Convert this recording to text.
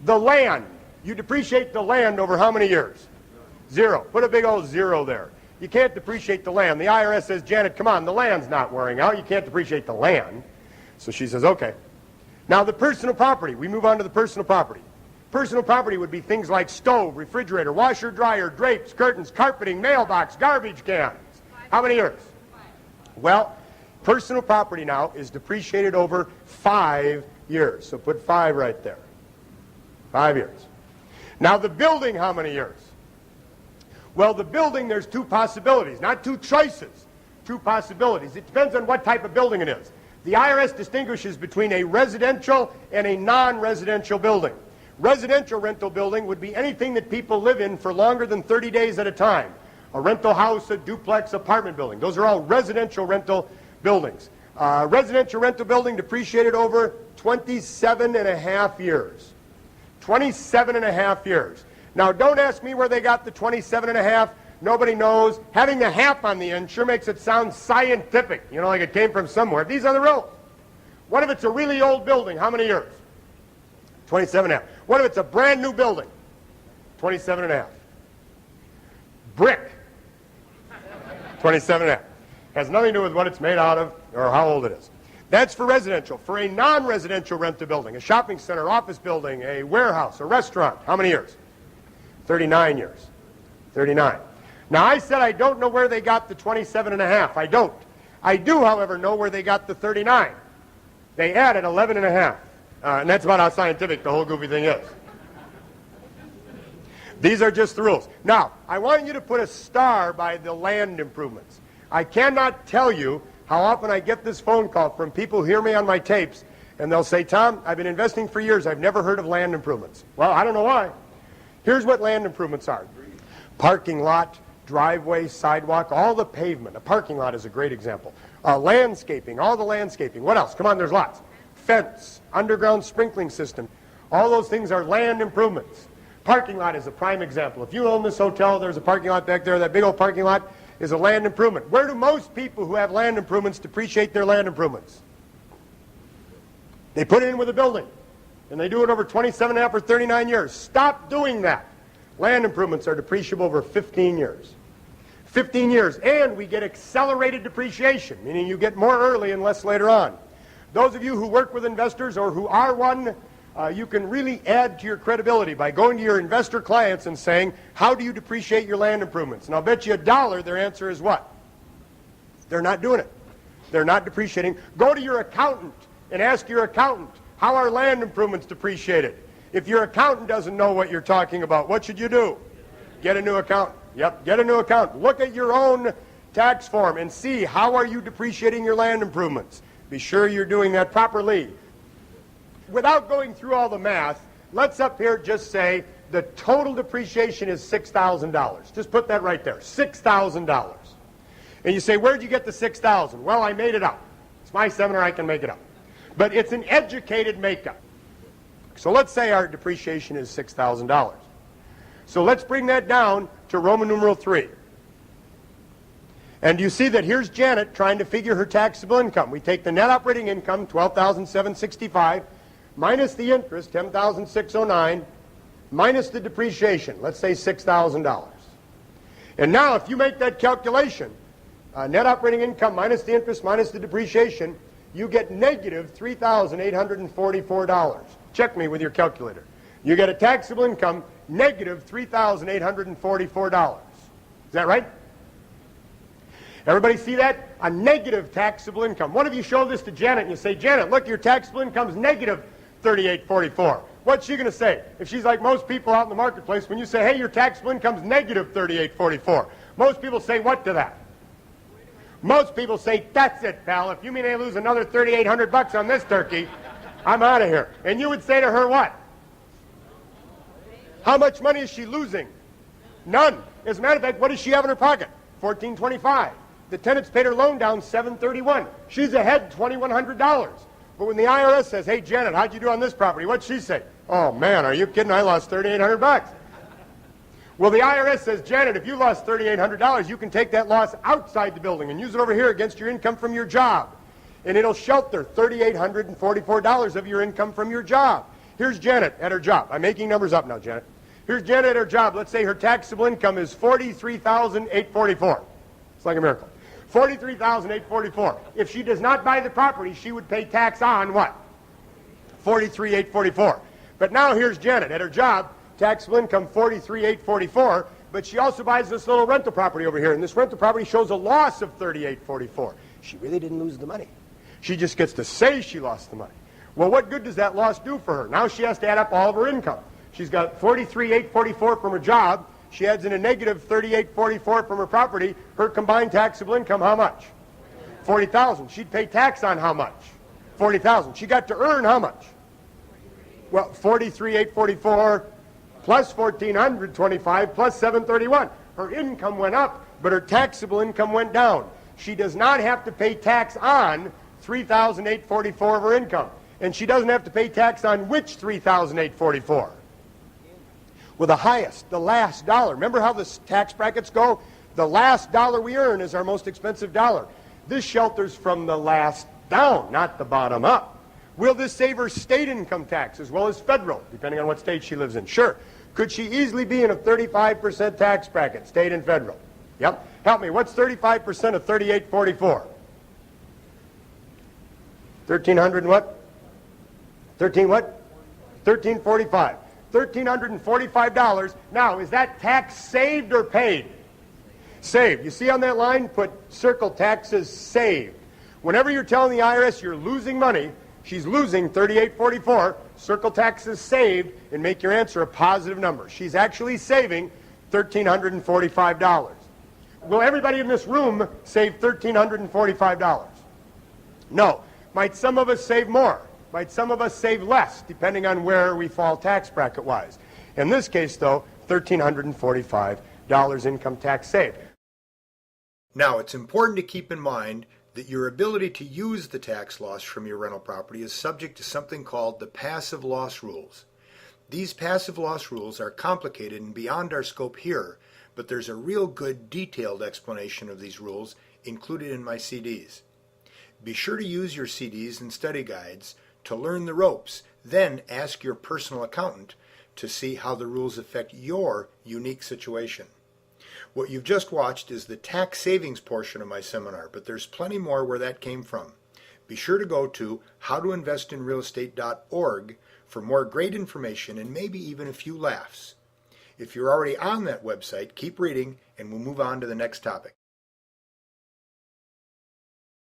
The land. You depreciate the land over how many years? 0. Put a big old 0 there. You can't depreciate the land. The IRS says, Janet, come on, the land's not wearing out. You can't depreciate the land. So she says, okay. Now the personal property. We move on to the personal property. Personal property would be things like stove, refrigerator, washer, dryer, drapes, curtains, carpeting, mailbox, garbage cans. How many years? Well, personal property now is depreciated over 5 years. So put 5 right there. 5 years. Now the building, how many years? Well, the building, there's 2 possibilities, not 2 choices. 2 possibilities. It depends on what type of building it is. The IRS distinguishes between a residential and a non-residential building. Residential rental building would be anything that people live in for longer than 30 days at a time. A rental house, a duplex, apartment building. Those are all residential rental buildings. Residential rental building depreciated over 27 and a half years. 27 and a half years. Now, don't ask me where they got the 27 and a half. Nobody knows. Having the half on the end sure makes it sound scientific, you know, like it came from somewhere. These are the rules. What if it's a really old building? How many years? 27 and a half. What if it's a brand new building? 27 and a half. Brick. 27 and a half. Has nothing to do with what it's made out of or how old it is. That's for residential. For a non-residential rental building, a shopping center, office building, a warehouse, a restaurant, how many years? 39 years. 39. Now, I said I don't know where they got the 27 and a half. I don't. I do, however, know where they got the 39. They added 11 and a half. And that's about how scientific the whole goofy thing is. These are just the rules. Now, I want you to put a star by the land improvements. I cannot tell you how often I get this phone call from people who hear me on my tapes, and they'll say, Tom, I've been investing for years. I've never heard of land improvements. Well, I don't know why. Here's what land improvements are. Parking lot, driveway, sidewalk, all the pavement. A parking lot is a great example. Landscaping, all the landscaping. What else? Come on, there's lots. Fence, underground sprinkling system. All those things are land improvements. Parking lot is a prime example. If you own this hotel, there's a parking lot back there. That big old parking lot is a land improvement. Where do most people who have land improvements depreciate their land improvements? They put it in with a building. And they do it over 27 and a half or 39 years. Stop doing that. Land improvements are depreciable over 15 years. 15 years. And we get accelerated depreciation, meaning you get more early and less later on. Those of you who work with investors or who are one, you can really add to your credibility by going to your investor clients and saying, how do you depreciate your land improvements? And I'll bet you $1 their answer is what? They're not doing it. They're not depreciating. Go to your accountant and ask your accountant, how are land improvements depreciated? If your accountant doesn't know what you're talking about, what should you do? Get a new accountant. Yep, get a new accountant. Look at your own tax form and see how are you depreciating your land improvements. Be sure you're doing that properly. Without going through all the math, let's up here just say the total depreciation is $6,000. Just put that right there, $6,000. And you say, where'd you get the $6,000? Well, I made it up. It's my seminar, I can make it up. But it's an educated makeup. So let's say our depreciation is $6,000. So let's bring that down to Roman numeral 3. And you see that here's Janet trying to figure her taxable income. We take the net operating income, $12,765, minus the interest, $10,609, minus the depreciation, let's say $6,000. And now if you make that calculation, net operating income minus the interest minus the depreciation, you get negative $3,844. Check me with your calculator. You get a taxable income negative $3,844. Is that right? Everybody see that? A negative taxable income. One of you show this to Janet and you say, Janet, look, your taxable income is negative $3,844. What's she going to say? If she's like most people out in the marketplace, when you say, hey, your taxable income is negative $3,844, most people say what to that? Most people say, that's it, pal. If you mean I lose another $3,800 on this turkey, I'm out of here. And you would say to her what? How much money is she losing? None. As a matter of fact, what does she have in her pocket? $1,425. The tenants paid her loan down $731. She's ahead $2,100. But when the IRS says, hey, Janet, how'd you do on this property? What'd she say? Oh, man, are you kidding? I lost $3,800. Well, the IRS says, Janet, if you lost $3,800, you can take that loss outside the building and use it over here against your income from your job. And it'll shelter $3,844 of your income from your job. Here's Janet at her job. I'm making numbers up now, Janet. Here's Janet at her job. Let's say her taxable income is $43,844. It's like a miracle. $43,844. If she does not buy the property, she would pay tax on what? $43,844. But now here's Janet at her job, taxable income $43,844, but she also buys this little rental property over here, and this rental property shows a loss of $38,44. She really didn't lose the money. She just gets to say she lost the money. Well, what good does that loss do for her? Now she has to add up all of her income. She's got $43,844 from her job. She adds in a negative $38,44 from her property. Her combined taxable income, how much? $40,000. She'd pay tax on how much? $40,000. She got to earn how much? Well, $43,844 plus $1,425 plus $731. Her income went up, but her taxable income went down. She does not have to pay tax on $3,844 of her income. And she doesn't have to pay tax on which $3,844? Well, the highest, the last dollar. Remember how the tax brackets go? The last dollar we earn is our most expensive dollar. This shelters from the last down, not the bottom up. Will this save her state income tax as well as federal, depending on what state she lives in? Sure. Could she easily be in a 35% tax bracket, state and federal? Yep. Help me, what's 35% of 3844? 1,300 and what? 13 what? 1,345. $1,345. Now, is that tax saved or paid? Saved. You see on that line, put circle taxes saved. Whenever you're telling the IRS you're losing money, she's losing $38.44, circle taxes saved, and make your answer a positive number. She's actually saving $1,345. Will everybody in this room save $1,345? No. Might some of us save more? Might some of us save less, depending on where we fall tax bracket-wise? In this case, though, $1,345 income tax saved. Now, it's important to keep in mind that your ability to use the tax loss from your rental property is subject to something called the passive loss rules. These passive loss rules are complicated and beyond our scope here, but there's a real good detailed explanation of these rules included in my CDs. Be sure to use your CDs and study guides to learn the ropes, then ask your personal accountant to see how the rules affect your unique situation. What you've just watched is the tax savings portion of my seminar, but there's plenty more where that came from. Be sure to go to howtoinvestinrealestate.org for more great information and maybe even a few laughs. If you're already on that website, keep reading and we'll move on to the next topic.